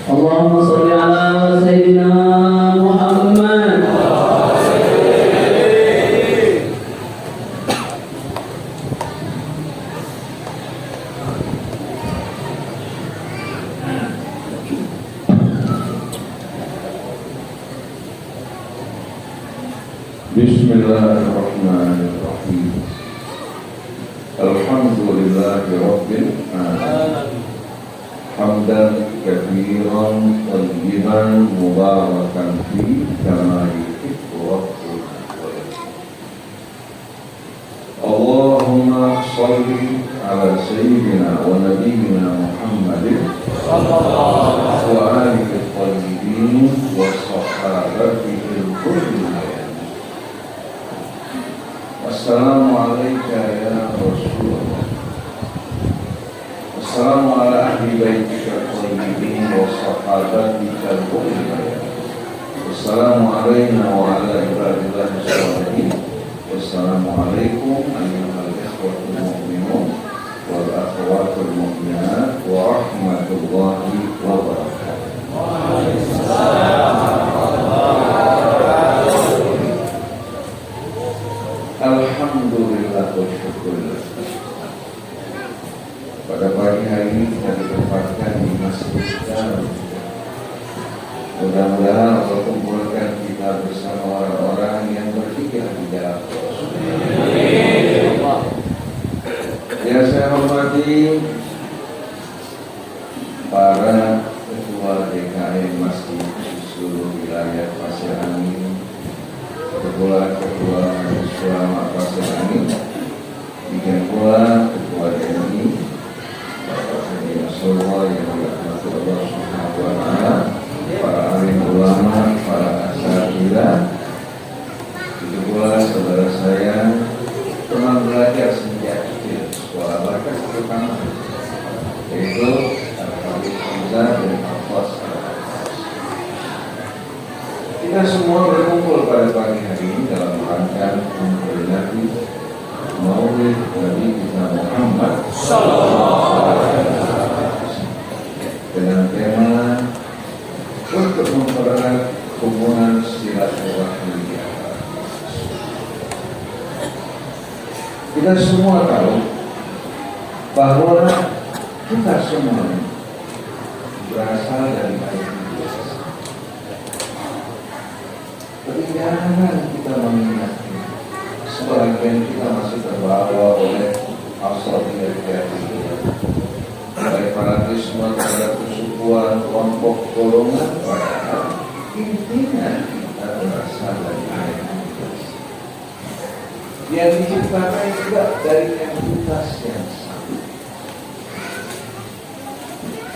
اللهم صل على سيدنا محمد. Bismillahirrahmanirrahim. Alhamdulillahi Rabbil alamin. Hamdan katsiran thayyiban mubarakan fi kama yuhibbu rabbuna wa yarda. Allahumma shalli ala sayyidina wa nabiyyina Muhammadin sallallahu wa alihi thayyibin wa sahabatihi al-kulli. Assalamualaikum ya Rasulullah. Assalamu ala ahli baitika al-tayyibin wa sahabatika al-mu'minin. Wassalamu alayna wa ala ibadillahi sholihin. Wassalamu alaikum ayyuhal ikhwatul mu'minun wal akhwatul mu'minat wa rahmatullahi wa barakatuh. Alhamdulillah wa syukurlah. Pada pagi hari ini kita ditempatkan di Masjid Darul. Mudah-mudahan Allah kumpulkan kita bersama orang-orang yang berpikir di jalan Allah. Yang saya hormati para ketua DKM Masjid di seluruh wilayah Pasir Angin, ketua Mahasiswa Pasir Angin, demikian pula ketua DNI Bapak Haji Rasulullah yang dirahmati Allah Subhanahu wa taala, para alim ulama, para asatidz, itu pula saudara saya teman belajar sejak kecil sekolah Barkas terutama, yaitu Al-Habib Hamzah dan Al-Fas. Kita semua berkumpul pada pagi hari ini dalam rangka memperingati Maulid Nabi kita Muhammad dengan tema untuk mempererat hubungan silaturahmi. Kita semua tahu bahwa kita semua berasal dari bait Yesus. Tapi jangan kita mengingat sebagian kita masih terbawa oleh asal-usul baik fanatisme terhadap kesukuan, kelompok, golongan, padahal intinya kita berasal dari entitas yang diciptakan juga dari entitas yang sama.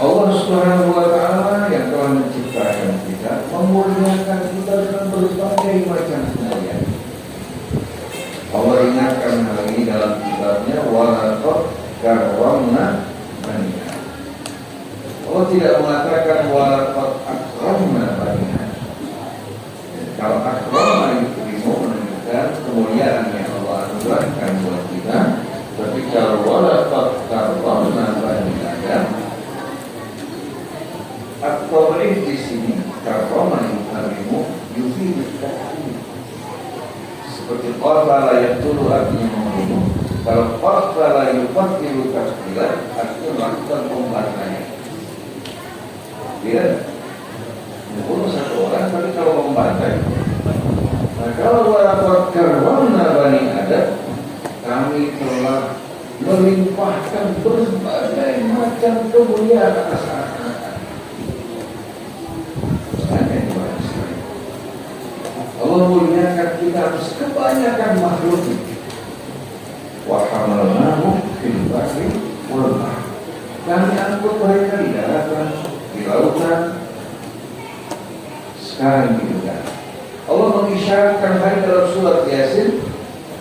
Allah Subhanahu wa taala yang telah menciptakan kita, memuliakan kita dengan berbagai macam kemuliaan. Allah ingatkan hal ini dalam kitabnya, walaqad karramna bani Adam. Allah tidak mengatakan walaqad akramna bani Adam. Kalau akramna itu menunjukkan kemuliaan yang Allah anugerahkan buat kita. Tapi kalau walaqad karramna bani Adam, at-tabrih di sini karramna yuharimu yufidu ta'lim. Seperti qatala yaqtulu artinya membunuh. Kalau qatala yuqatilu taqtilan artinya melakukan pembantaian. Dia membunuh satu orang, tapi kalau membantai. Nah, kalau walaqad karramna bani Adam, kami telah melimpahkan berbagai macam kemuliaan atas anak-anak. Allah muliakan kita atas kebanyakan makhluk. Wa hamalnahu fil barri wal bahri. Kami angkut mereka di daratan, di lautan, sekarang di udara. Allah mengisyaratkan hal dalam surat Yasin,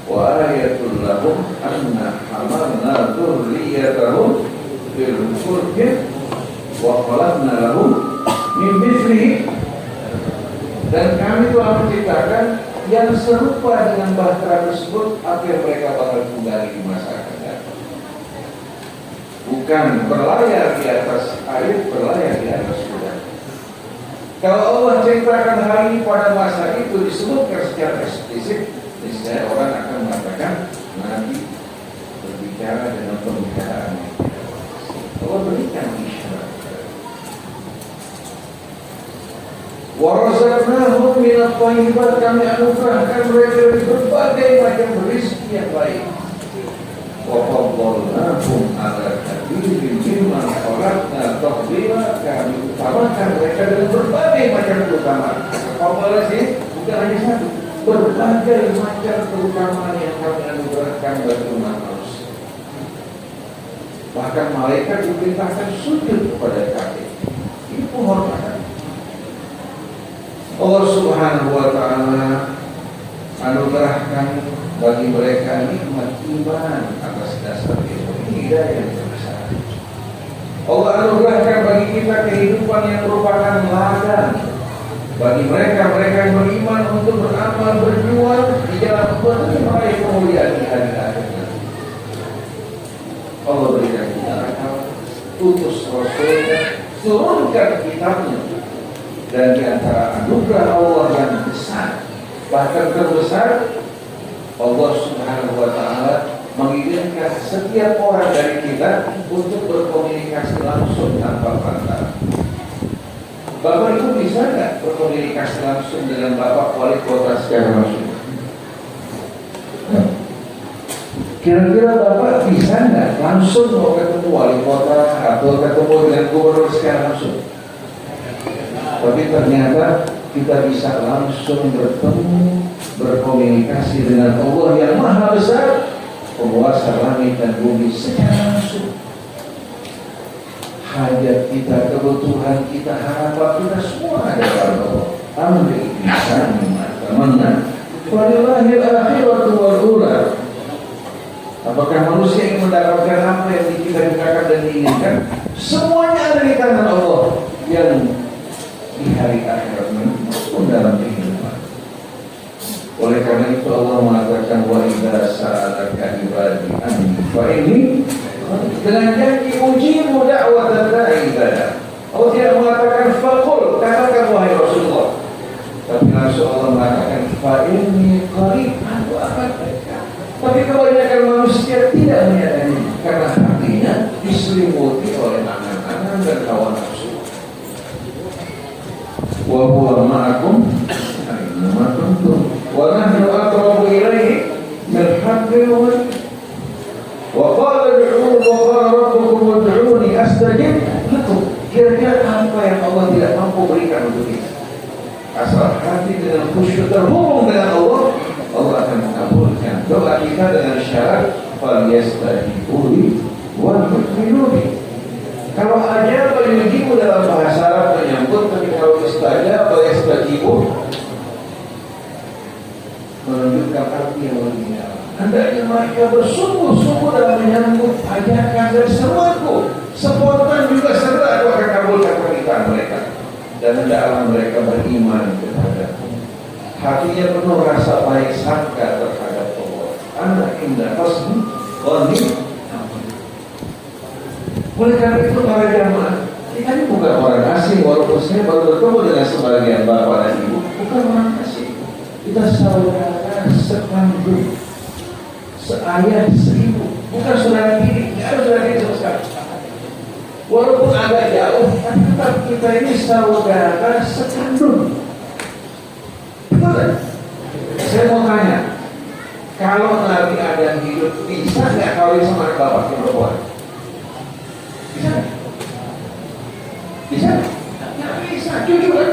wa ayatul lahum anna hamalna dzurriyyatahum fil fulki wa khalaqna lahum min mithlihi. Dan kami telah menciptakan yang serupa dengan bahtera tersebut, apa yang mereka bakal tunggangi di masa akan datang. Bukan berlayar di atas air, berlayar di atas udara. Kalau Allah ceritakan hal ini pada masa itu disebutkan secara eksplisit, niscaya orang akan mengatakan Nabi berbicara dengan pembicaraan. Allah berikan isyarat. Warazaqnahum minat thayyibat, kami anugerahkan mereka dari berbagai macam rezeki yang baik. Wa faddalnahum 'ala katsirin mimman khalaqna tafdila, kami utamakan mereka dengan berbagai macam keutamaan. Fadl sih bukan hanya satu, berbagai macam keutamaan yang kami anugerahkan bagi umat manusia. Bahkan malaikat diperintahkan sujud kepada kami. Ini penghormatan. Allah Subhanahu wa ta'ala anugerahkan bagi mereka nikmat iman atas dasar ilmu. Ini hidayah yang terbesar. Allah anugerahkan bagi kita kehidupan yang merupakan ladang bagi mereka yang beriman untuk beramal berjuang di jalan Allah dan meraih kemuliaan di hari akhir. Allah berikan kita akal, utus Rasulnya, turunkan kitabnya. Dan di antara anugerah Allah yang besar, bahkan terbesar, Allah Subhanahu wa ta'ala mengizinkan setiap orang dari kita untuk berkomunikasi langsung tanpa perantara. Bapak Ibu bisa nggak berkomunikasi langsung dengan Bapak wali kota secara langsung? Kira-kira Bapak bisa nggak langsung mau ketemu wali kota atau ketemu dengan gubernur secara langsung? Tapi ternyata kita bisa langsung bertemu, berkomunikasi dengan Allah yang maha besar, penguasa langit dan bumi secara langsung. Hajat kita, kebutuhan kita, harapan kita semua ada pada Allah. Amri insani ma'tamana walillahil akhiratu wal ula. Apakah manusia ingin mendapatkan apa yang kita mintakan dan diinginkan? Semuanya ada di tangan Allah yang di hari akhirat pun dalam kehidupan. Oleh karena itu Allah mengatakan wa idza sa'alaka ibadi anni fa inni, dengan janji ujibu da'watan da'i ibadah. Allah tidak mengatakan faqul, katakan wahai Rasulullah, tapi langsung Allah mengatakan fa inni qarib, aku akan dekat. Tapi kebanyakan manusia tidak menyadari karena hatinya diselimuti oleh angan-angan dan hawa nafsu. Wa huwa ma'akum aina ma kuntum wa nahnu aqrabu ilayhi min hablil warid. Wa qala ud'u wa qala rabbukum ud'uni astajib lakum. Kira-kira apa yang Allah tidak mampu berikan untuk kita? Asal hati dengan khusyuk terhubung dengan Allah, Allah akan mengabulkan doa kita dengan syarat falyastajibu li wa yu'minu bi. Kalau aja yujibu dalam bahasa Arab menyambut, tapi kalau istajab yastajibu menunjukkan arti yang lebih dalam. Hendaknya mereka bersungguh-sungguh dalam menyambut ajakan dan seruanku. Spontan juga segera aku akan kabulkan permintaan mereka. Dan hendaklah mereka beriman kepadaku. Hatinya penuh rasa baik sangka terhadap Allah. Anak indah husni dhani. Oleh karena itu para jamaah, kita ini bukan orang asing. Walaupun saya baru bertemu dengan sebagian bapak dan ibu, bukan orang asing. Kita saudara sekandung, seayah seribu, bukan saudara diri, tidak ada saudara diri sama sekali. Walaupun agak jauh, tapi tetap kita ini saudara sekandung. Betul? Saya mau tanya, kalau Nabi Adam hidup, bisa nggak kawin sama bapaknya perempuan? Bisa? Bisa? Nggak bisa, jujur kan?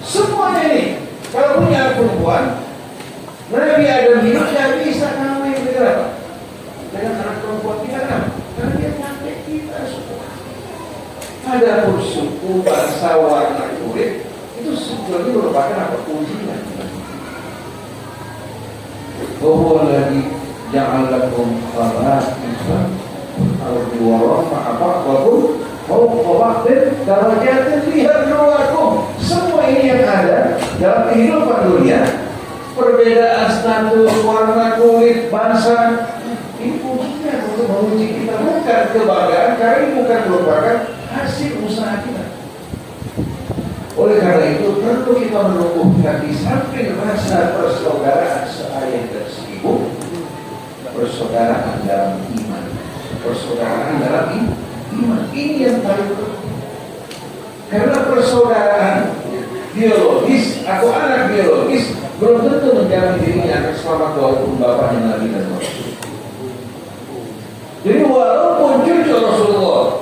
Semuanya ini, kalau punya perempuan, Nabi Adam hidup nggak bisa kawin dengan apa? Dengan anak perempuan kita kan? Karena dia kakek kita semua. Adapun suku, bangsa, warna kulit, itu sebetulnya merupakan apa? Ujian. Bahwa lagi ja'alakum khalaqifah al-ardi wa rafa'a ba'dakum fawqa ba'din darajatin liyabluwakum. Semua ini yang ada dalam kehidupan dunia, perbedaan status, warna kulit, bangsa, ini ujian untuk menguji kita, bukan kebanggaan, karena ini bukan merupakan hasil usaha kita. Oleh Oleh karena itu perlu kita menumbuhkan di samping rasa persaudaraan seayah dan seibu, persaudaraan dalam iman, persaudaraan dalam iman. Ini yang paling penting. Karena persaudaraan biologis atau anak biologis belum tentu menjamin dirinya akan selamat walaupun bapaknya Nabi dan Rasul. Jadi walaupun cucu Rasulullah,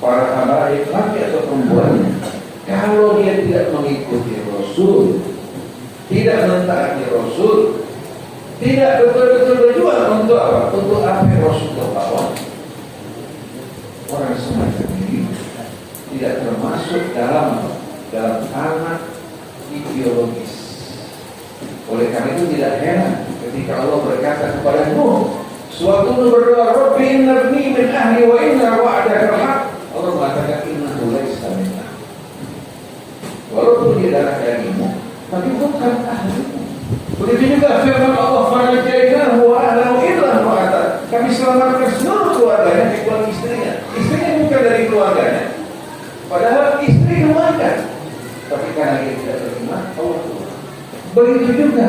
para habaib laki atau perempuannya, kalau dia tidak mengikuti Rasul, tidak mentaati Rasul, tidak betul-betul berjuang untuk apa? Untuk apa yang Rasul bawa, orang semacam ini tidak termasuk dalam anak ideologis. Oleh karena itu tidak heran ketika Allah berkata kepada Nuh, suatu Nuh berdoa, Rabbi inna ibni min ahli wa inna wa'adaka al-haq. Allah mengatakan innahu laisa minna. Walaupun dia darah dagingmu, tapi bukan ahlimu. Begitu juga firman Allah, "Fanajainahu wa ahlahu illa imra'atahu." Kami selamatkan seluruh keluarganya kecuali istrinya. Istrinya bukan dari keluarganya. Padahal istri keluarga. Tapi karena dia tidak beriman, Allah Tuhan. Begitu juga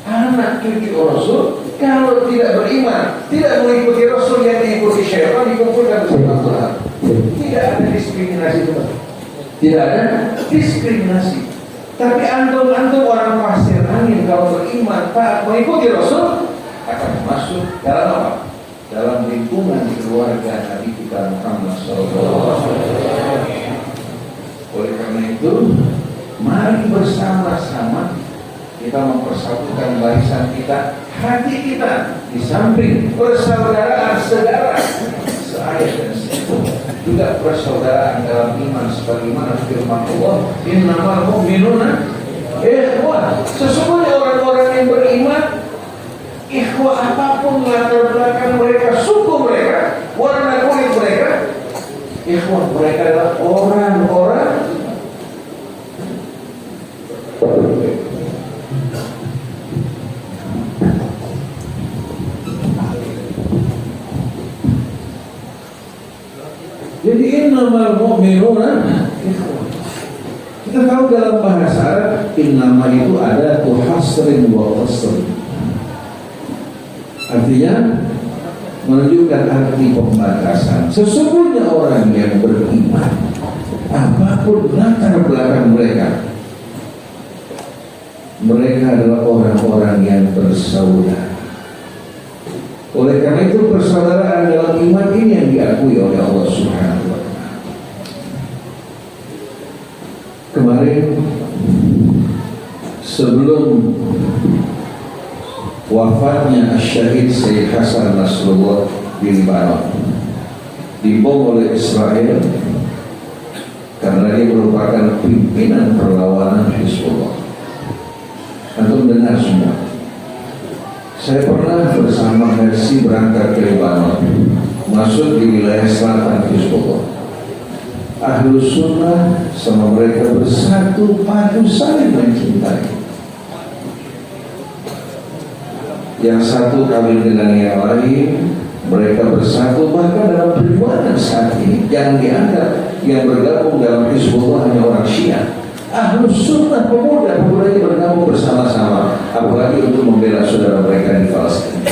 anak cucu Rasul, kalau tidak beriman, tidak mengikuti Rasul yang diikuti syaitan, dikumpulkan bersama Tuhan. Tidak ada diskriminasi Tuhan. Tidak ada diskriminasi. Tapi antum orang pasir angin kalau beriman taat mengikuti Rasul akan masuk dalam apa? Dalam lingkungan keluarga Nabi kita Muhammad SAW. Oleh karena itu, mari bersama-sama kita mempersatukan barisan kita, hati kita, di samping persaudaraan saudara seayah dan seibu, juga persaudaraan dalam iman sebagaimana firman Allah, innamal mu'minuna ikhwah. Sesungguhnya orang-orang yang beriman, ikhwah apapun latar belakang mereka, suku mereka, warna kulit mereka, ikhwah mereka adalah orang-orang jadi innamal mu'minuna ikhwah. Kita tahu dalam bahasa Arab innama itu ada tuhasrin wa qasrin. Artinya menunjukkan arti pembatasan. Sesungguhnya orang yang beriman, apapun latar belakang mereka, mereka adalah orang-orang yang bersaudara. Oleh karena itu persaudaraan dalam iman ini yang diakui oleh Allah Subhanahu wa Ta'ala. Kemarin sebelum wafatnya Syahid Sayyid Hasan Nasrullah di Libanon, dibom oleh Israel karena dia merupakan pimpinan perlawanan Hizbullah. Antum dengar semua. Saya pernah bersama Mercy berangkat ke Libanon, masuk di wilayah selatan Hizbullah. Ahlus Sunnah sama mereka bersatu padu saling mencintai. Yang satu kawin dengan yang lain, mereka bersatu bahkan dalam perjuangan saat ini. Yang dianggap yang bergabung dalam Hizbullah hanya orang Syiah. Ahlus Sunnah pemuda-pemuda ini bergabung bersama-sama, apalagi untuk membela saudara mereka di Palestina.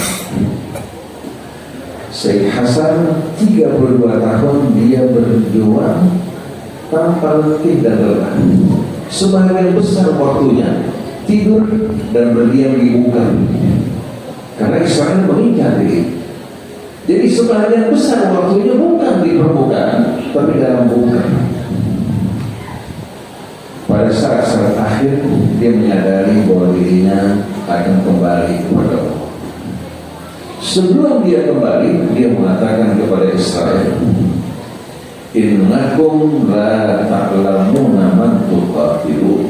Syekh Hasan 32 tahun dia berjuang tanpa letih dan lelah. Sebagian besar waktunya tidur dan berdiam di muka karena Israel mengincar diri. Jadi sebagian besar waktunya bukan di permukaan, tapi dalam muka. Pada saat-saat akhir dia menyadari bahwa dirinya akan kembali kepada Allah. Sebelum dia kembali, dia mengatakan kepada Israel, innakum la ta'lamuna man tuqatilun.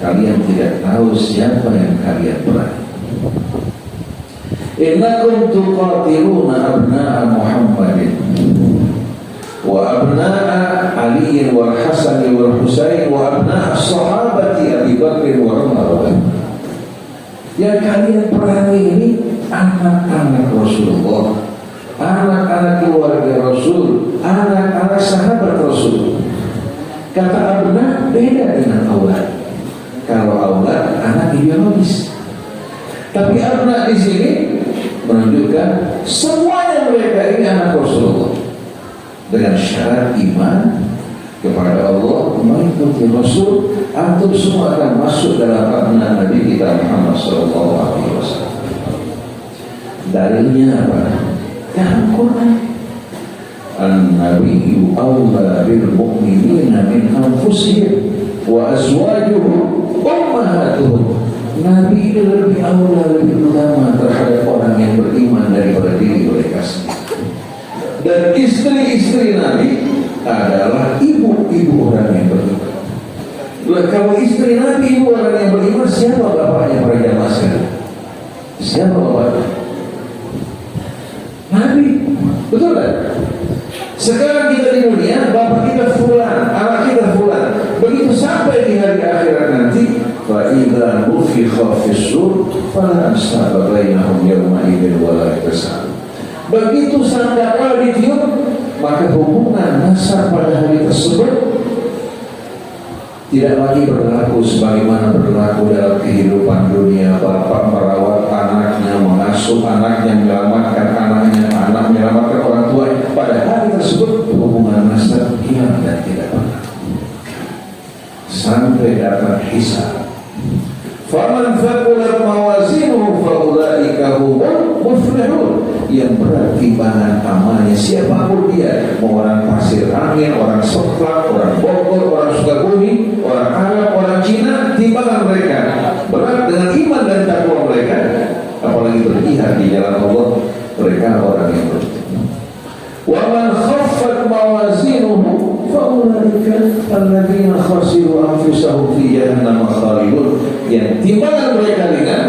Kalian tidak tahu siapa yang kalian perangi. Innakum tuqatiluna abna'a Muhammadin wa abna'a Ali wa Hasan wa Husain wa abna'a sahabati Abi Bakr wa Umar. Yang kalian perangi ini anak-anak Rasulullah, anak-anak keluarga Rasul, anak-anak sahabat Rasul. Kata abna beda dengan aulad. Kalau aulad anak biologis, tapi abna di sini menunjukkan semuanya mereka ini anak Rasulullah dengan syarat iman kepada Allah, mengikuti Rasul. Antum semua akan masuk dalam abna Nabi kita Muhammad Sallallahu Alaihi Wasallam. Dalilnya apa? Dalam Quran. An-Nabiyyu awla bil mu'minina min anfusihim wa azwajuhum ummahatuhum. Nabi itu lebih awla, lebih utama terhadap orang yang beriman daripada diri mereka sendiri. Dan istri-istri Nabi adalah ibu-ibu orang yang beriman. Kalau istri Nabi ibu orang yang beriman, siapa bapaknya para jamaah sekalian? Siapa bapaknya? Nabi. Betul kan? Sekarang kita di dunia, bapak kita fulan, anak kita fulan. Begitu sampai di hari akhirat nanti, fa idza nufikha fis-sur fala ansaba bainahum yawma idzin wala yatasal. Begitu sangkakala ditiup, maka hubungan nasab pada hari tersebut tidak lagi berlaku sebagaimana berlaku dalam kehidupan dunia. Bapak merawat anaknya, mengasuh anaknya, menyelamatkan anaknya, anak menyelamatkan orang tua. Pada hari tersebut hubungan nasab hilang dan tidak pernah sampai datang hisab. Faman thaqulat mawazinuhu faulaika humul muflihun. Yang berat timbangan amalnya siapapun dia, mau orang Pasir Angin, orang Soklak, orang Bogor, orang Sukabumi, orang Arab, orang Cina, timbangan mereka berat dengan iman dan takwa mereka, apalagi berjihad di jalan Allah, mereka orang yang beruntung. Wa man khaffat mawazinuhu faulaika alladziina khasiru anfusahum fi jahannam khalidun. Yang timbangan mereka ringan,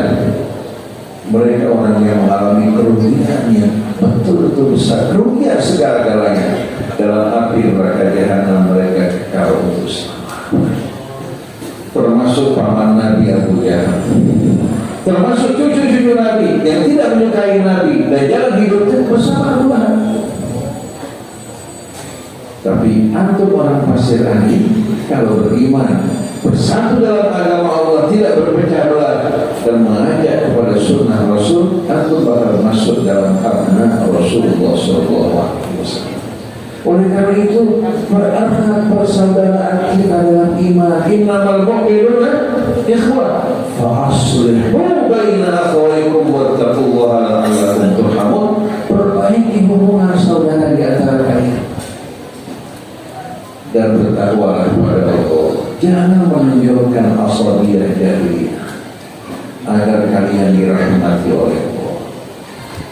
mereka orang yang mengalami kerugian yang betul-betul besar, kerugian segala-galanya dalam api neraka jahanam. Mereka kekal untuk selama. Termasuk paman Nabi Abu Jahal, termasuk cucu-cucu Nabi yang tidak menyukai Nabi dan jalan hidupnya bersama Tuhan. Tapi antum orang Pasir Angin, kalau beriman bersatu dalam agama Allah, tidak berpecah belah dan mengajak kepada sunnah Rasul, antum bakal masuk dalam abna Rasulullah SAW. Oleh karena itu bererat persaudaraan kita dalam iman. Innamal mu'minuna ikhwah fa aslihu baina akhawaykum wattaqullaha la'allakum turhamun. Perbaiki hubungan saudara di antara kalian dan bertakwalah kepada Allah. Jangan menunjukkan asabiyah jahiliyah agar kalian dirahmati oleh Allah.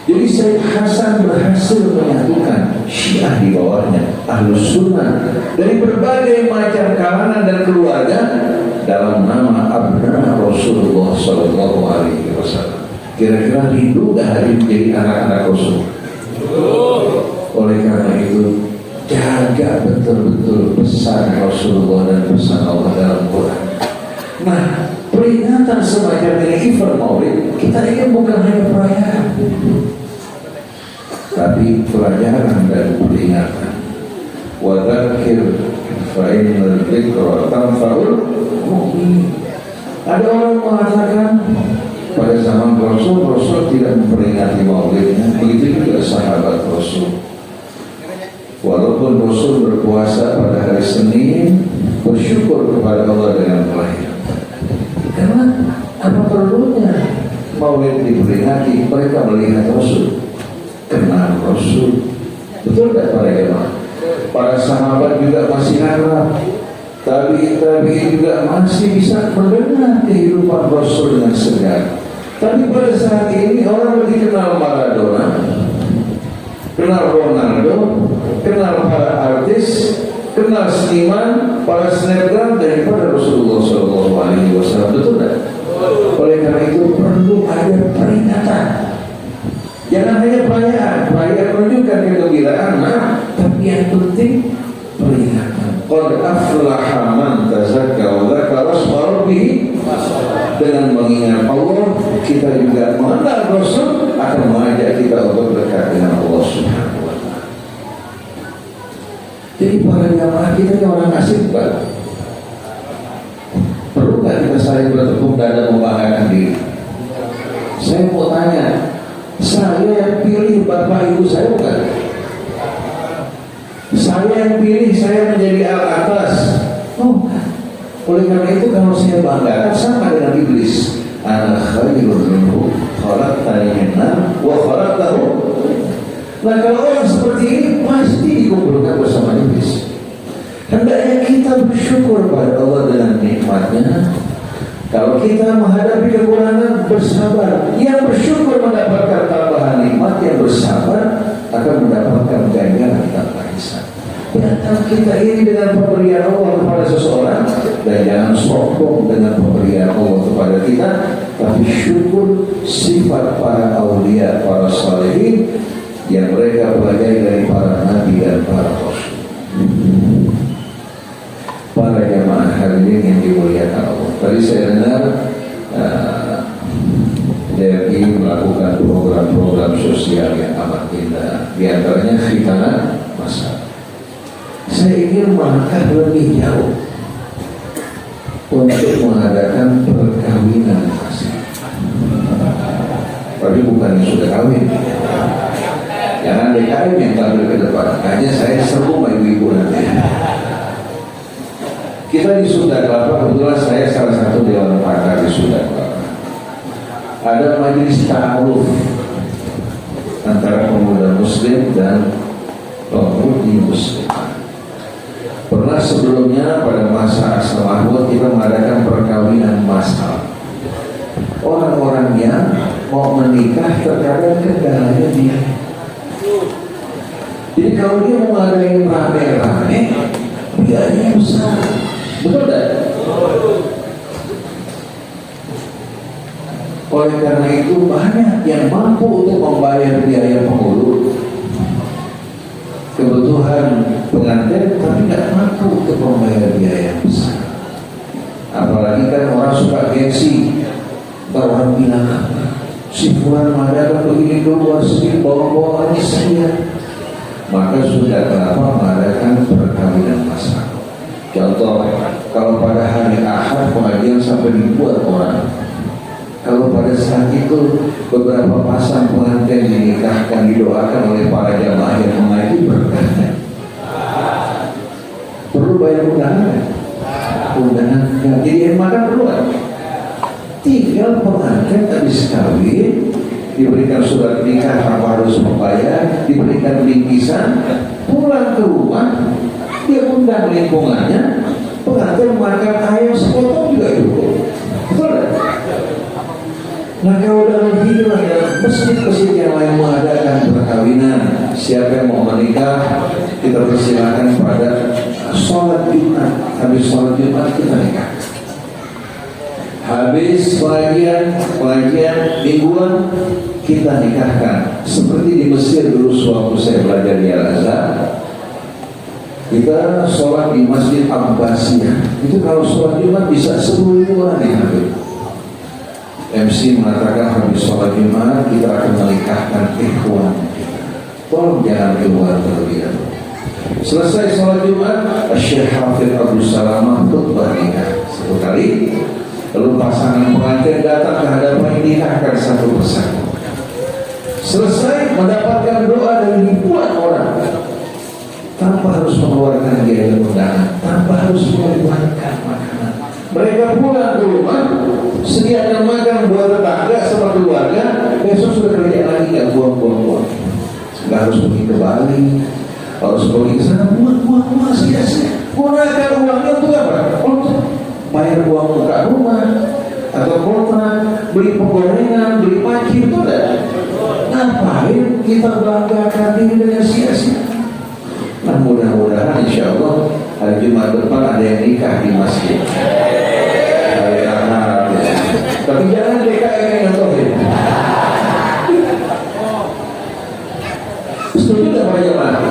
Jadi Syekh Hasan berhasil menyatukan Syiah di bawahnya, Ahlus Sunnah dari berbagai macam kalangan dan keluarga dalam nama abna Rasulullah Sallallahu Alaihi Wasallam. Kira-kira rindu gak hari menjadi anak-anak Rasul? Oleh karena itu, jaga betul-betul pesan Rasulullah dan pesan Allah dalam Quran. Nah, peringatan semacam ini, Iftar Maulid, kita ingin bukan hanya perayaan, tapi pelajaran dan peringatan. Wa dzakir fa innal dzikra tanfa'ul mu'minin. Ada orang mengatakan pada zaman Rasul tidak memperingati Maulidnya, begitu juga sahabat Rasul. Walaupun Rasul berpuasa pada hari Senin, bersyukur kepada Allah dengan merayakan. Karena apa perlunya Maulid diperingati? Mereka melihat Rasul, kenal Rasul. Betul tak para jemaah? Para sahabat juga masih harap, tabi'in juga masih bisa mendengar kehidupan Rasul dengan segar. Tapi pada saat ini orang lebih kenal Maradona, kenal Ronaldo, kenal para artis, kenal seniman, para snapgram daripada Rasulullah SAW. Betul tak? Oleh karena itu perlu ada peringatan. Jangan hanya perayaan menunjukkan kegembiraan, tapi yang penting peringatan. Qad aflaha man tazakka wa dzakara isma rabbih. Dengan mengingat Allah, kita juga mengenal Rasul akan mengajak kita untuk dekat dengan Allah Subhanahu wa Ta'ala. Jadi para jamaah kita ini orang asing bukan? Perlu nggak kita saling bertepuk dada membanggakan diri? Saya mau tanya, saya yang pilih bapak ibu saya bukan? Saya yang pilih saya menjadi atas. Oh, oleh karena itu kalau saya banggakan sama dengan iblis. Ana khairun minhu khalaqtani min nar wa khalaqtahu. Nah, kalau orang seperti ini pasti dikumpulkan bersama iblis. Hendaknya kita bersyukur pada Allah dengan nikmatnya. Kalau kita menghadapi kekurangan, bersabar. Yang bersyukur mendapatkan tambahan nikmat, yang bersabar akan mendapatkan ganjaran tanpa hisab. Datang kita ini dengan pemberian Allah kepada seseorang, dan jangan sombong dengan pemberian Allah kepada kita, tapi syukur sifat para aulia, para salihin yang mereka pelajari dari para nabi dan para rasul. Para jamaah hadirin yang dimuliakan Allah. Tadi saya dengar DRI melakukan program-program sosial yang amat indah, di antaranya khitanan masal. Saya ingin melangkah lebih jauh untuk mengadakan perkawinan masal. Tapi bukan yang sudah kawin. Jangan DKM yang tampil ke depan. Hanya saya seru ibu-ibu nanti. Kita di Sunda Kelapa, kebetulan saya salah satu dewan pakar di Sunda Kelapa. Ada majelis ta'aruf antara pemuda muslim dan pemudi muslim. Pernah sebelumnya pada masa asal mahmud kita mengadakan perkawinan massal. Orang-orang yang mau menikah terkadang kendalanya dia. Jadi kalau dia mau ngadain rame-rame, biayanya besar. Betul tak? Oleh karena itu banyak yang mampu untuk membayar biaya penghulu, kebutuhan pengantin, tapi tidak mampu untuk membayar biaya besar. Apalagi kan orang suka gengsi, orang bilang si fulan mengadakan begini dulu, sih bawa-bawa aja saya. Maka sudah kenapa mengadakan perkawinan massal. Contoh, kalau pada hari Ahad pengajian sampai dibuat orang. Kalau pada saat itu beberapa pasang pengantin dinikahkan, didoakan oleh para jamaah yang mengaji berkahnya. Perlu bayar undangan? Undangan. Jadi makan perlu kan? Tinggal pengantin habis kawin, diberikan surat nikah tanpa harus membayar, diberikan bingkisan, pulang ke rumah. Dia undang lingkungannya, pengantin makan ayam sepotong juga cukup. Betul tak? Nah, kalau dalam hidup ada masjid-masjid yang lain mengadakan perkawinan, siapa yang mau menikah, kita persilakan pada sholat Jumat. Habis sholat Jumat kita nikah. Habis pengajian mingguan kita nikahkan. Seperti di Mesir dulu sewaktu saya belajar di Al-Azhar. Kita sholat di Masjid Abbasiyah. Itu kalau sholat Jumat bisa 10.000 orang yang hadir. MC mengatakan habis sholat Jumat kita akan menikahkan ikhwan kita. Tolong jangan keluar terlebih dahulu. Selesai sholat Jumat, Syekh Hafidh Abdul Salamah khutbah nikah satu kali. Lalu pasangan pengantin datang ke hadapan nikahkan satu persatu. Selesai mendapatkan doa dari ribuan orang. Tanpa harus mengeluarkan biaya undangan, tanpa harus mengeluarkan makanan. Mereka pulang ke rumah, sediakan makan buat tetangga sama keluarga. Besok sudah kerja lagi, nggak buang-buang. Nggak harus pergi ke Bali, harus pergi ke sana, buang-buang sia-sia. Gunakan uangnya untuk apa? Untuk bayar uang muka rumah, atau kontrak, beli penggorengan, beli panci, itu tidak. Ngapain kita banggakan diri dengan sia-sia? Nah, mudah-mudahan insya Allah hari Jumat depan ada yang nikah di masjid. Hari anak, ya. Tapi jangan DKM yang nonton. Setuju tak Pak Jemaah?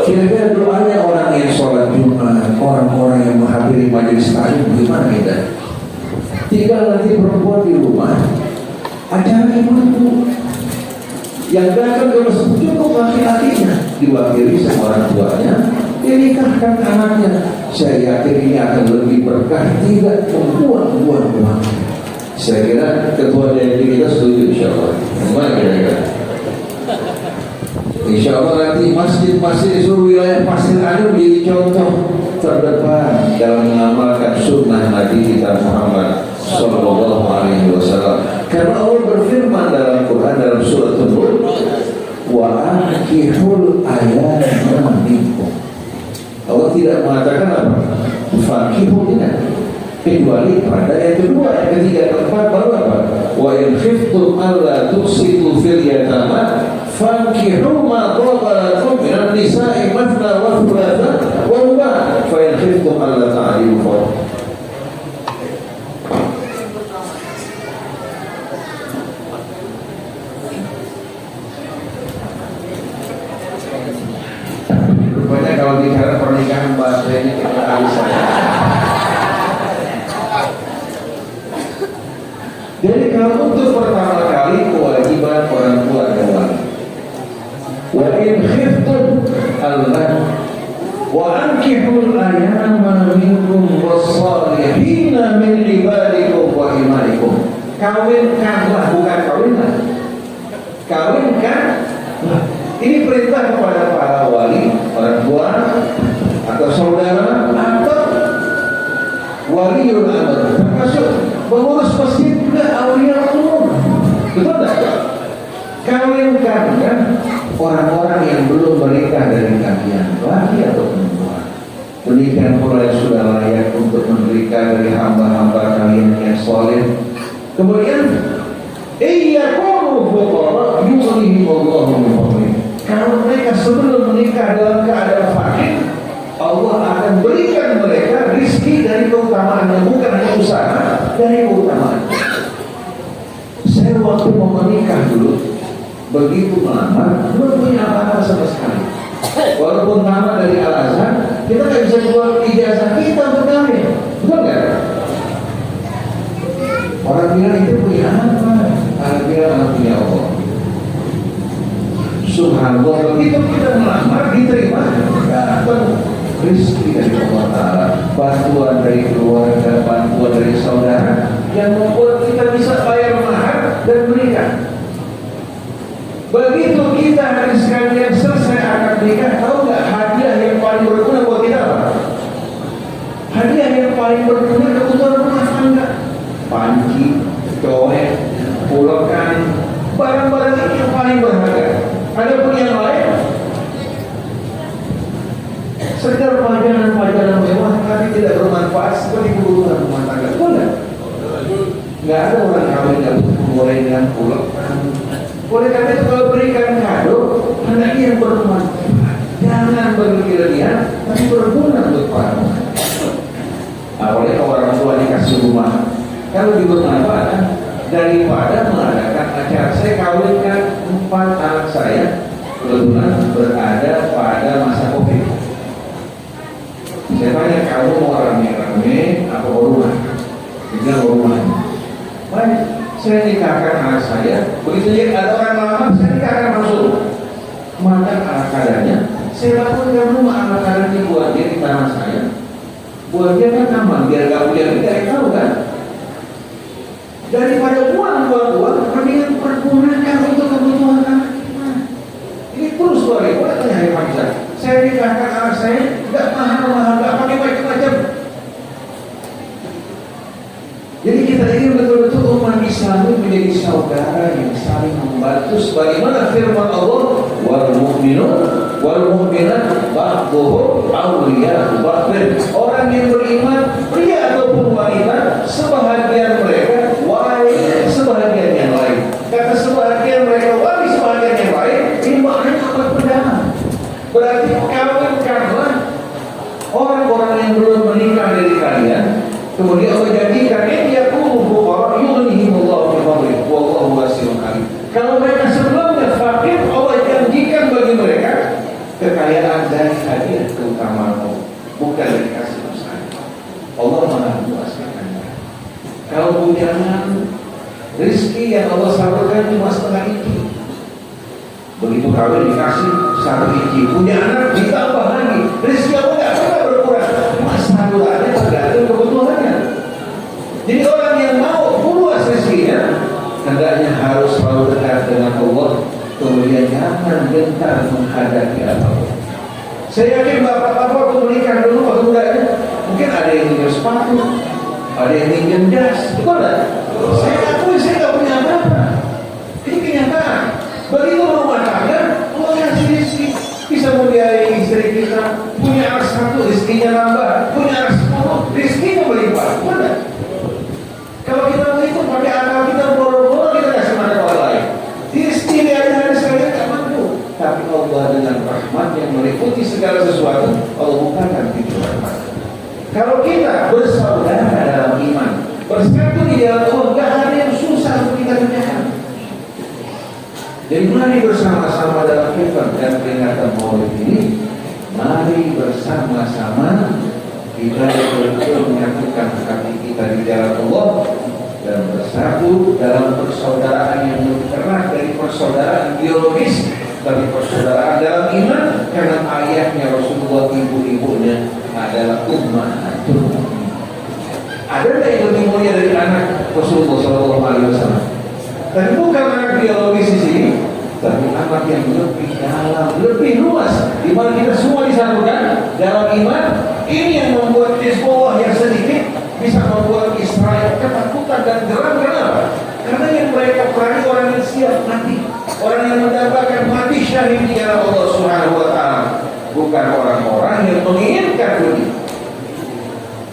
Kira-kira doanya orang yang sholat Jumat, orang-orang yang menghadiri majelis taklim gimana kita? Tinggal nanti perempuan di rumah, acara ibu-ibu yang datang ke masjid cukup laki-lakinya diwakili sama orang tuanya, dinikahkan anaknya. Saya yakin ini akan lebih berkah, tidak membuang-buang uang. Saya kira ketua DPD kita setuju, insya Allah. Gimana kira-kira? Insya Allah nanti masjid-masjid di seluruh wilayah Pasir Anu menjadi contoh terdepan dalam mengamalkan sunnah Nabi kita Muhammad Sallallahu Alaihi Wasallam. Karena Allah berfirman dalam Quran dalam surat An-Nur, wa ankihul ayama minkum. Allah tidak mengatakan apa? Fakihul tidak. Kecuali pada yang kedua, yang ketiga, keempat baru apa? Wa in khiftum alla tuqsitu fil yatama fankihu ma dhaba lakum minan nisa'i mathna wa thulatha wa ruba' fa in khiftum alla ta'dilu fa rupanya kalau bicara pernikahan bahasanya kita harus jadi kalau untuk pertama kali kewajiban orang tua adalah wa in khiftum Allah wa ankihul ayama minkum was-salihina min ibadikum wa imanikum. Kawinkanlah, bukan kawinlah. Kawinkan. Ini perintah kepada para wali, orang tua atau saudara atau waliul amr, termasuk pengurus masjid juga aulia umum. Betul tak? Kawinkan kan orang-orang yang belum menikah dari kalian, laki atau perempuan. Berikan pula yang sudah layak untuk menikah dari hamba-hamba kalian yang soleh. Kemudian, iyyakum fuqara yughnihimullahu min fadlih. Kalau mereka sebelum menikah dalam keadaan fakir, Allah akan berikan mereka rizki dari keutamaan yang bukan hanya usaha, dari keutamaan. Saya waktu mau menikah dulu, begitu melamar, belum punya apa-apa sama sekali. Walaupun nama dari Al-Azhar, kita nggak bisa jual ijazah kita untuk kawin, betul nggak? Orang bilang itu punya apa? Orang bilang punya Allah. Subhanallah, begitu kita melamar, diterima, datang rizki dari Allah Ta'ala, bantuan dari keluarga, bantuan dari saudara, yang membuat kita bisa bayar mahar dan menikah. Begitu kita hari sekalian selesai akad nikah, tahu nggak hadiah yang paling berguna buat kita apa? Hadiah yang paling berguna kebutuhan rumah tangga, panci, coek, pulekan, barang-barang ini yang paling berharga. Ada pun yang lain, sekedar pajangan-pajangan mewah tapi tidak bermanfaat seperti kebutuhan rumah tangga. Boleh? Nggak ada orang kawin yang mulai dengan pulekan. Oleh karena itu kalau berikan kado, hendaknya yang bermanfaat. Jangan berlebihan, tapi berguna untuk orang. Apalagi kalau orang tua dikasih rumah, kalau dibermanfaat daripada mengadakan acara. Saya kawinkan 4 anak saya, kebetulan berada pada masa Covid. Saya tanya, kamu mau rame-rame atau rumah? Dia rumah. Baik, saya nikahkan anak saya. Begitu jadi ada orang lama, saya nikahkan langsung. Maka ala kadarnya, saya lakukan rumah ala kadarnya buat dia di tanah saya. Buat dia kan aman, biar gak punya kita tahu kan. Daripada uang, kalian pergunakan untuk kebutuhan anak kita. Ini terus boleh, boleh tanya hari Hamzah. Saya nikahkan anak saya, tidak mahal-mahal, tidak pakai macam-macam. Jadi kita ingin betul-betul umat Islam menjadi saudara yang saling membantu. Sebagaimana firman Allah, wal mu'minun wal mu'minat ba'duhum awliya ba'din. Orang yang beriman, pria ataupun wanita, sebahagian mereka wali sebahagian yang lain. Kata sebahagian mereka wali sebahagian yang lain, ini maknanya apa pendalam? Berarti kawinkanlah orang-orang yang belum menikah dari kalian. Kemudian Allah jadikan dia fuqara yughnihimullahu min fadlih wallahu wasi'un alim. Kalau mereka sebelumnya fakir, Allah janjikan bagi mereka kekayaan dari hadiah keutamaan Allah, bukan dari kasih sayang. Allah Maha Luas kekayaan. Kalau bujangan rezeki yang Allah salurkan cuma setengah itu. Begitu kawin dikasih satu biji, punya anak ditambah lagi, rezeki Allah nggak pernah berkurang. Masa doanya tergantung kebutuhannya. Jadi orang yang mau luas rezekinya, hendaknya harus selalu dekat dengan Allah, kemudian jangan gentar menghadapi apapun. Saya yakin bapak-bapak waktu menikah dulu waktu mudanya, mungkin ada yang minjem sepatu, ada yang minjem jas, betul nggak? Saya akui saya nggak punya apa-apa. Ini kenyataan. Begitu rumah tangga, Allah ngasih rezeki, bisa membiayai istri kita, punya anak satu, rezekinya nambah, punya anak 10, rezekinya berlimpah, betul nggak? Kalau kita menghitung pakai akal kita boro-boro kita kasih makan orang lain. Rezeki ada sekali tak mampu. Tapi Allah dengan rahmat yang meliputi segala sesuatu, Allah bukakan pintu rahmat. Kalau kita bersaudara dalam iman, bersatu di dalam Allah, tidak ada yang susah untuk kita kerjakan. Jadi mari bersama-sama dalam firman dan peringatan Maulid ini, mari bersama-sama kita betul-betul menyatukan hati kita di jalan Allah dan bersatu dalam persaudaraan yang lebih erat dari persaudaraan biologis, tapi persaudaraan dalam iman, karena ayahnya Rasulullah, ibu-ibunya adalah ummahatul mukminin. Ada yang lebih mulia dari anak Rasulullah SAW? Dan bukan anak biologis di sini, tapi anak yang lebih dalam, lebih luas, di mana kita semua disatukan dalam iman. Ini yang membuat Hizbullah yang sedikit bisa membuat Israel ketakutan dan geram. Kenapa? Karena yang mereka perangi orang yang siap mati, orang yang mendapatkan mati syahid di jalan Allah Subhanahu wa Ta'ala, bukan orang-orang yang menginginkan dunia.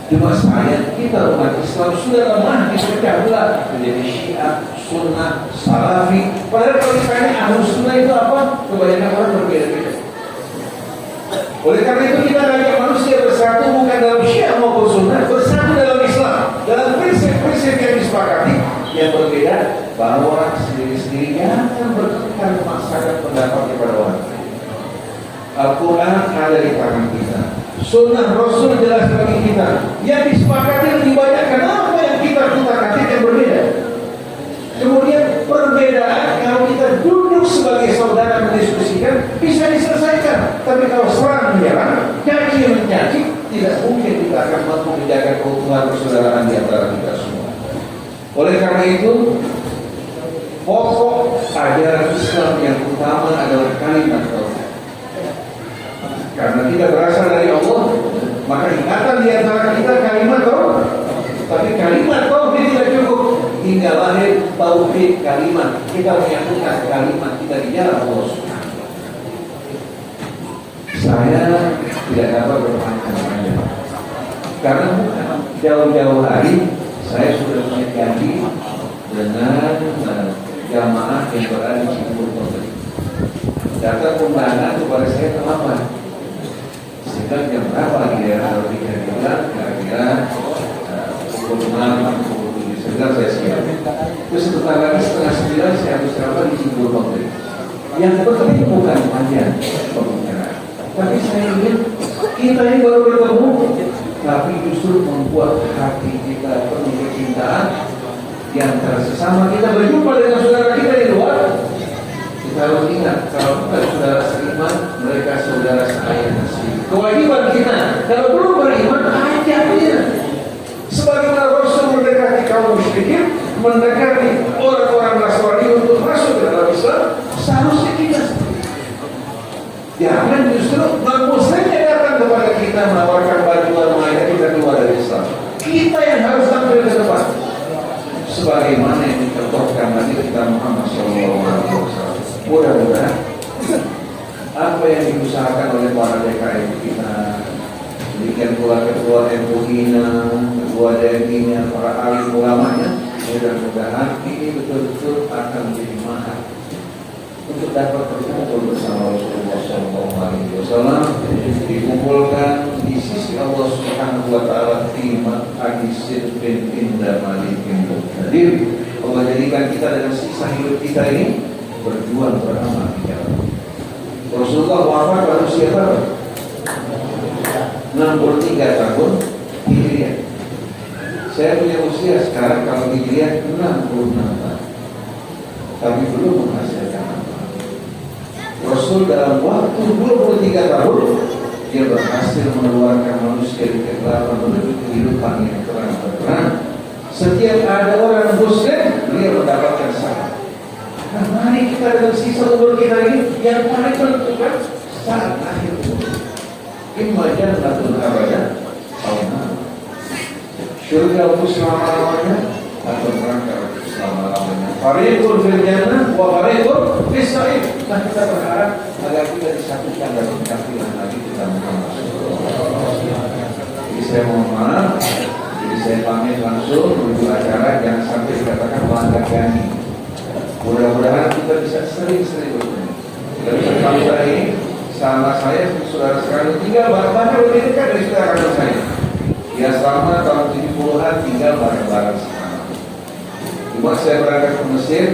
Cuma saya, kita umat Islam sudah lemah dipecah belah menjadi Syiah, Sunnah, Salafi. Padahal kalau ditanya ahlu Sunnah itu apa? Kebanyakan orang berbeda-beda. Oleh karena itu kita ngajak manusia bersatu bukan dalam Syiah maupun Sunnah, bersatu dalam Islam, dalam prinsip-prinsip yang disepakati. Yang berbeda bahwa sendiri-sendiri jangan bertengkar memaksakan pendapat kepada orang. Al-Quran ada di tangan kita, Sunnah Rasul jelas bagi kita. Yang disepakati lebih banyak, kenapa yang kita kutak-atik yang berbeda? Kemudian perbedaan kalau kita duduk sebagai saudara mendiskusikan bisa diselesaikan. Tapi kalau serang menyerang, caci mencaci, tidak mungkin kita akan mampu menjaga keutuhan persaudaraan di antara kita semua. Oleh karena itu, pokok ajaran Islam yang utama adalah kalimat tauhid. Karena kita berasal dari Allah, maka ingatan di antara kita kalimat tauhid. Tapi kalimat tauhid tidak cukup. Hingga lahir tauhid kalimat. Kita menyatukan kalimat kita di jalan Allah Subhanahu wa Ta'ala. Saya tidak dapat berpanjang-panjang karena jauh-jauh hari saya sudah punya janji dengan jamaah yang berada di Cibubur Kota. Datang undangan kepada saya terlambat. Sehingga jam berapa lagi daerah kalau kira-kira pukul 6, pukul 7, saya siap. Terus sebentar lagi setengah 9 saya harus rapat di Cibubur Kota. Yang penting bukan panjang pembicaraan, tapi saya ingin kita ini baru bertemu, tapi justru membuat hati kita penuh kecintaan di antara sesama kita. Berjumpa dengan saudara kita di luar, kita harus ingat kalau bukan saudara seiman, mereka saudara seayah nasi. Kewajiban kita kalau belum beriman, ajak dia. Sebagaimana Rasul mendekati kaum musyrikin, mendekati orang-orang Nasrani untuk masuk ke dalam Islam, seharusnya kita jangan justru non-muslimnya datang kepada kita menawarkan bantuan mereka kita keluar dari Islam. Kita yang harus tampil ke depan, sebagaimana yang dicontohkan Nabi kita Muhammad SAW. Mudah-mudahan apa yang diusahakan oleh para DKI kita, demikian pula ketua MUI-nya, ketua DMI-nya, para alim ulamanya, mudah-mudahan ini betul-betul akan menjadi mahal untuk dapat berkumpul bersama Rasulullah SAW, dikumpulkan di sisi Allah Subhanahu wa Ta'ala fi maq'adi bin inda malikin muqtadir. Allah jadikan kita dengan sisa hidup kita ini berjuang beramal di jalan. Rasulullah wafat pada usia berapa? 63 tahun Hijriah. Saya punya usia sekarang kalau Hijriah 66 tahun, tapi belum menghasilkan apa. Rasul dalam waktu 23 tahun dia berhasil mengeluarkan manusia dari kegelapan menuju kehidupan yang terang. Setiap ada orang muslim, dia mendapatkan salam. Nah, mari kita dengan sisa umur kita ini yang paling menentukan saat akhir umur. Imma jannatul abadah atau syurga untuk selama-lamanya atau neraka untuk selama-lamanya. Fariqun fil jannah wa fariqun fis sa'ir. Nah, kita berharap agar kita disatukan dalam kafilah Nabi kita Muhammad sallallahu alaihi wasallam. Jadi saya mohon maaf, jadi saya pamit langsung menuju acara, jangan sampai dikatakan melanggar janji. Mudah-mudahan kita bisa sering-sering bertemu. Kita bisa tahu saya ini sama saya, saudara sekalian tinggal bareng-bareng lebih dekat dari saudara saya. Ya selama tahun 70-an tinggal bareng-bareng sekarang. Cuma saya berangkat ke Mesir,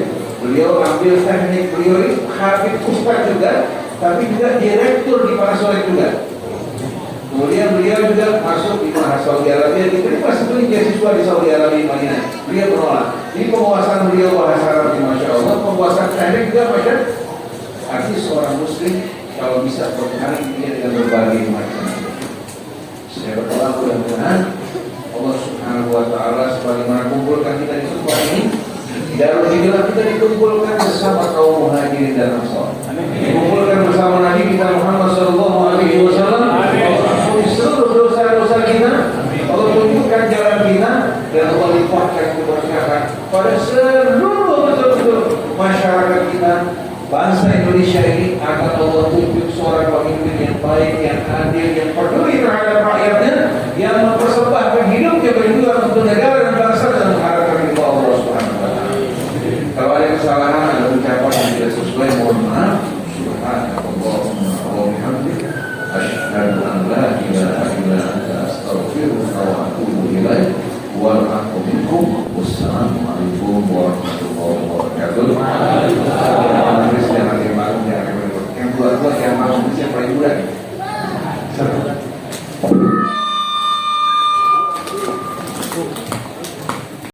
beliau ambil teknik, beliau ini habib ustaz juga, tapi juga direktur di Panasonic juga. Kemudian beliau juga masuk di Saudi Arabia, diterima sebagai beasiswa di Saudi Arabia Madinah. Beliau menolak. Jadi penguasaan beliau bahasa Arab, masya Allah, penguasaan teknik juga macam. Artinya seorang Muslim kalau bisa berkali dia dengan berbagai macam. Saya berdoa mudah-mudahan Allah Subhanahu Wa Taala sebagaimana kumpulkan kita di tempat ini, Darul Hijrah kita dikumpulkan bersama kaum muhajirin dan ansar. Dikumpulkan bersama Nabi kita Muhammad Sallallahu Alaihi Wasallam. Ampuni seluruh dosa-dosa kita. Allah tunjukkan jalan kita dan Allah limpahkan keberkahan pada seluruh betul-betul masyarakat kita. Bangsa Indonesia ini akan Allah tunjuk seorang pemimpin yang baik, yang adil, yang peduli terhadap rakyatnya, yang mempersembahkan hidupnya berjuang untuk negara dan bangsa dan mengharapkan ridha Allah Subhanahu wa taala. Kalau ada kesalahan, ada ucapan yang tidak sesuai, mohon maaf. Subhanallahumma wa bihamdika asyhadu an la ilaha illa anta astaghfiruka wa atubu ilaik. Wal aqu minkum. Wassalamualaikum warahmatullahi wabarakatuh. Yang tua-tua yang masuk siapa yang muda?